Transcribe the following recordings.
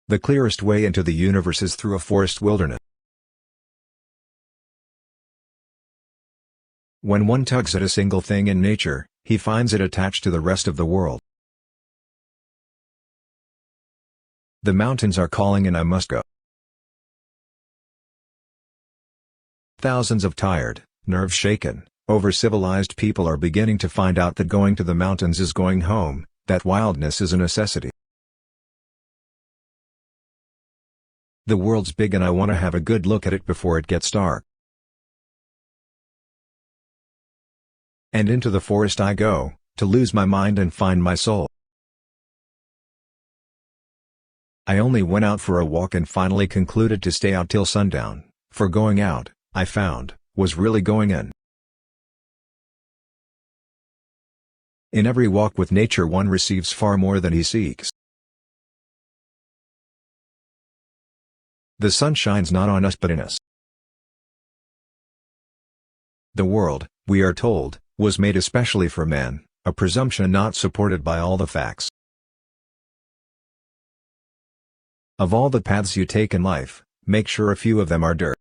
The clearest way into the universe is through a forest wilderness. When one tugs at a single thing in nature, he finds it attached to the rest of the world. The mountains are calling and I must go. Thousands of tired, nerve-shaken, over-civilized people are beginning to find out that going to the mountains is going home, that wildness is a necessity. The world's big and I want to have a good look at it before it gets dark. And into the forest I go, to lose my mind and find my soul. I only went out for a walk and finally concluded to stay out till sundown, for going out, I found, was really going in. In every walk with nature one receives far more than he seeks. The sun shines not on us but in us. The world, we are told, was made especially for man, a presumption not supported by all the facts. Of all the paths you take in life, make sure a few of them are dirt.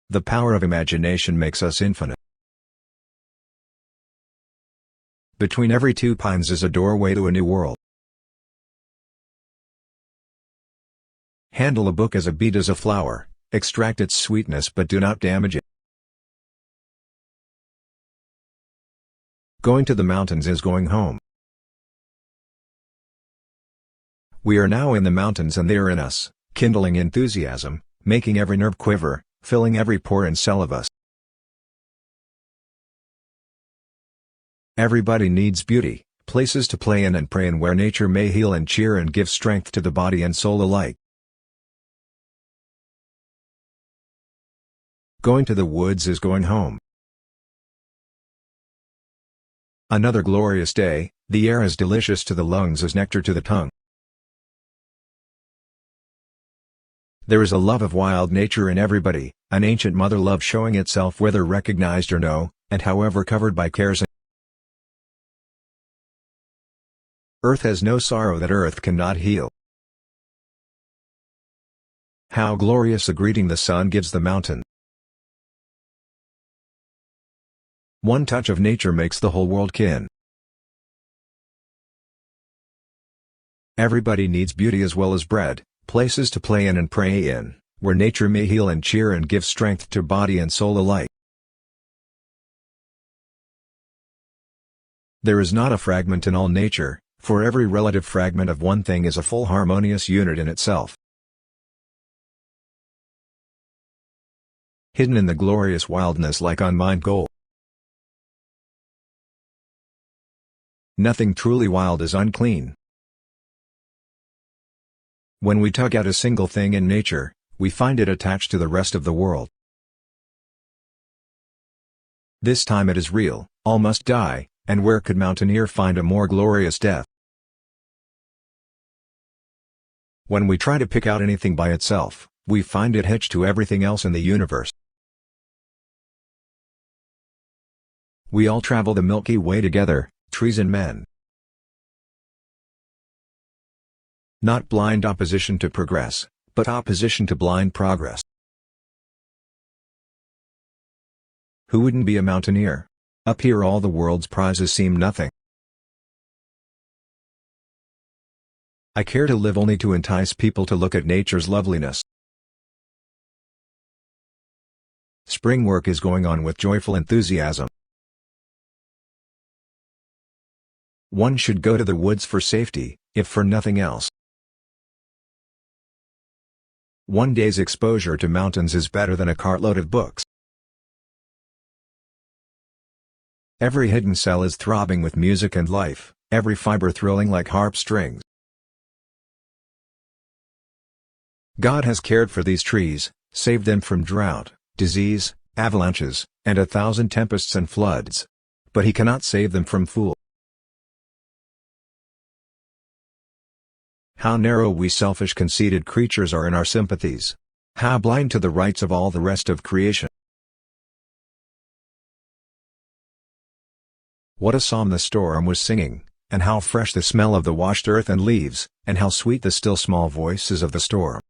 The power of imagination makes us infinite. Between every two pines is a doorway to a new world. Handle a book as a bee does a flower, extract its sweetness but do not damage it. Going to the mountains is going home. We are now in the mountains and they are in us, kindling enthusiasm, making every nerve quiver, filling every pore and cell of us. Everybody needs beauty, places to play in and pray in where nature may heal and cheer and give strength to the body and soul alike. Going to the woods is going home. Another glorious day, the air is delicious to the lungs as nectar to the tongue. There is a love of wild nature in everybody, an ancient mother love showing itself whether recognized or no, and however covered by cares. Earth has no sorrow that earth cannot heal. How glorious a greeting the sun gives the mountain. One touch of nature makes the whole world kin. Everybody needs beauty as well as bread, places to play in and pray in, where nature may heal and cheer and give strength to body and soul alike. There is not a fragment in all nature, for every relative fragment of one thing is a full harmonious unit in itself. Hidden in the glorious wildness like unmined gold. Nothing truly wild is unclean. When we tug at a single thing in nature, we find it attached to the rest of the world. This time it is real, all must die, and where could mountaineer find a more glorious death? When we try to pick out anything by itself, we find it hitched to everything else in the universe. We all travel the Milky Way together, trees and men. Not blind opposition to progress, but opposition to blind progress. Who wouldn't be a mountaineer? Up here all the world's prizes seem nothing. I care to live only to entice people to look at nature's loveliness. Spring work is going on with joyful enthusiasm. One should go to the woods for safety, if for nothing else. One day's exposure to mountains is better than a cartload of books. Every hidden cell is throbbing with music and life, every fiber thrilling like harp strings. God has cared for these trees, saved them from drought, disease, avalanches, and 1,000 tempests and floods. But He cannot save them from fools. How narrow we selfish conceited creatures are in our sympathies. How blind to the rights of all the rest of creation. What a psalm the storm was singing, and how fresh the smell of the washed earth and leaves, and how sweet the still small voices of the storm.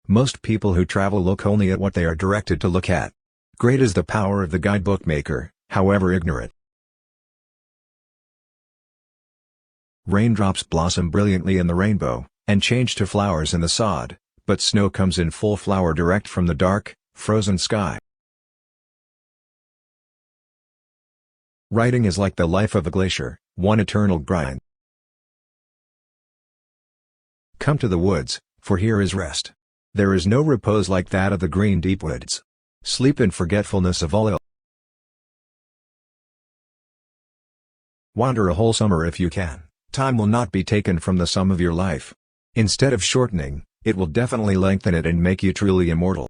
Most people who travel look only at what they are directed to look at. Great is the power of the guidebook maker, however ignorant. Raindrops blossom brilliantly in the rainbow, and change to flowers in the sod, but snow comes in full flower direct from the dark, frozen sky. Writing is like the life of a glacier, one eternal grind. Come to the woods, for here is rest. There is no repose like that of the green deep woods. Sleep in forgetfulness of all ill. Wander a whole summer if you can. Time will not be taken from the sum of your life. Instead of shortening, it will definitely lengthen it and make you truly immortal.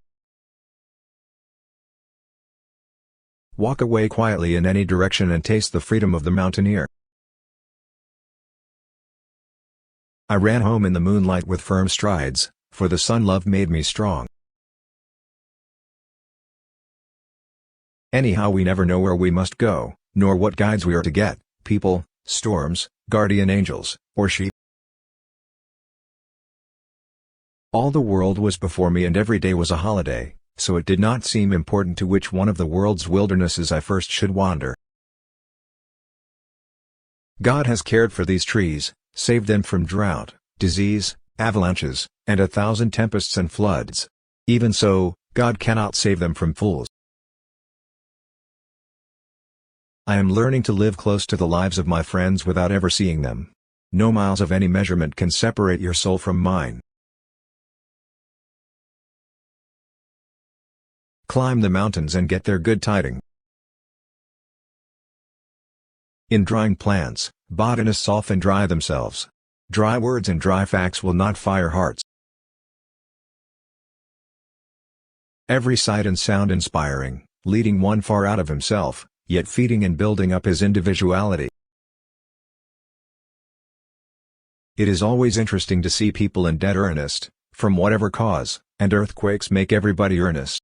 Walk away quietly in any direction and taste the freedom of the mountaineer. I ran home in the moonlight with firm strides, for the sun love made me strong. Anyhow, we never know where we must go, nor what guides we are to get, people, storms, guardian angels, or sheep. All the world was before me and every day was a holiday, so it did not seem important to which one of the world's wildernesses I first should wander. God has cared for these trees, saved them from drought, disease, avalanches, and 1,000 tempests and floods. Even so, God cannot save them from fools. I am learning to live close to the lives of my friends without ever seeing them. No miles of any measurement can separate your soul from mine. Climb the mountains and get their good tidings. In drying plants, botanists often dry themselves. Dry words and dry facts will not fire hearts. Every sight and sound inspiring, leading one far out of himself, yet feeding and building up his individuality. It is always interesting to see people in dead earnest, from whatever cause, and earthquakes make everybody earnest.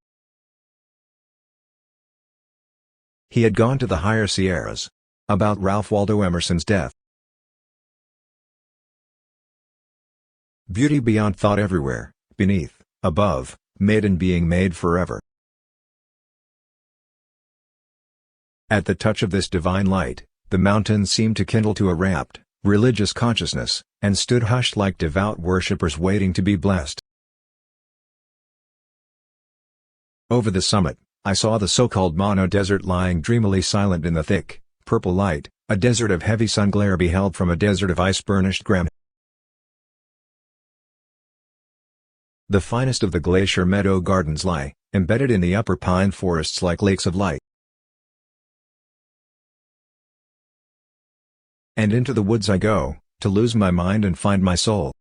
He had gone to the higher Sierras. About Ralph Waldo Emerson's death. Beauty beyond thought everywhere, beneath, above, made and being made forever. At the touch of this divine light, the mountains seemed to kindle to a rapt, religious consciousness, and stood hushed like devout worshippers waiting to be blessed. Over the summit, I saw the so-called Mono Desert lying dreamily silent in the thick, purple light, a desert of heavy sun glare beheld from a desert of ice-burnished granite. The finest of the glacier meadow gardens lie, embedded in the upper pine forests like lakes of light. And into the woods I go, to lose my mind and find my soul.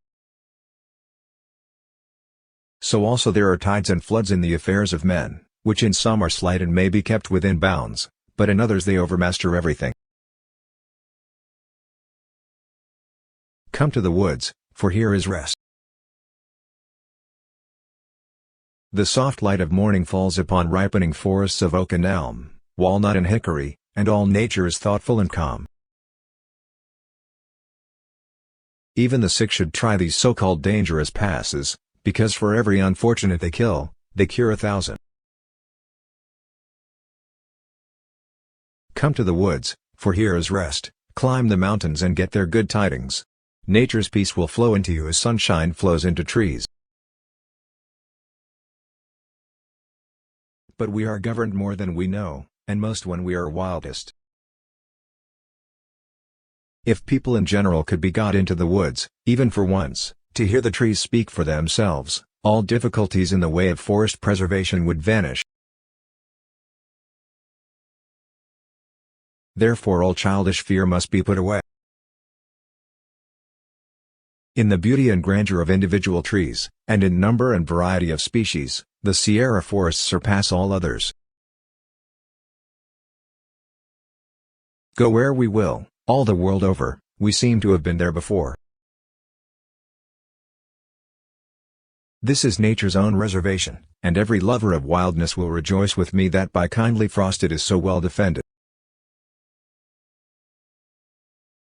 So also there are tides and floods in the affairs of men, which in some are slight and may be kept within bounds, but in others they overmaster everything. Come to the woods, for here is rest. The soft light of morning falls upon ripening forests of oak and elm, walnut and hickory, and all nature is thoughtful and calm. Even the sick should try these so-called dangerous passes, because for every unfortunate they kill, they cure 1,000. Come to the woods, for here is rest, climb the mountains and get their good tidings. Nature's peace will flow into you as sunshine flows into trees. But we are governed more than we know, and most when we are wildest. If people in general could be got into the woods, even for once, to hear the trees speak for themselves, all difficulties in the way of forest preservation would vanish. Therefore all childish fear must be put away. In the beauty and grandeur of individual trees, and in number and variety of species, the Sierra forests surpass all others. Go where we will, all the world over, we seem to have been there before. This is nature's own reservation, and every lover of wildness will rejoice with me that by kindly frost it is so well defended.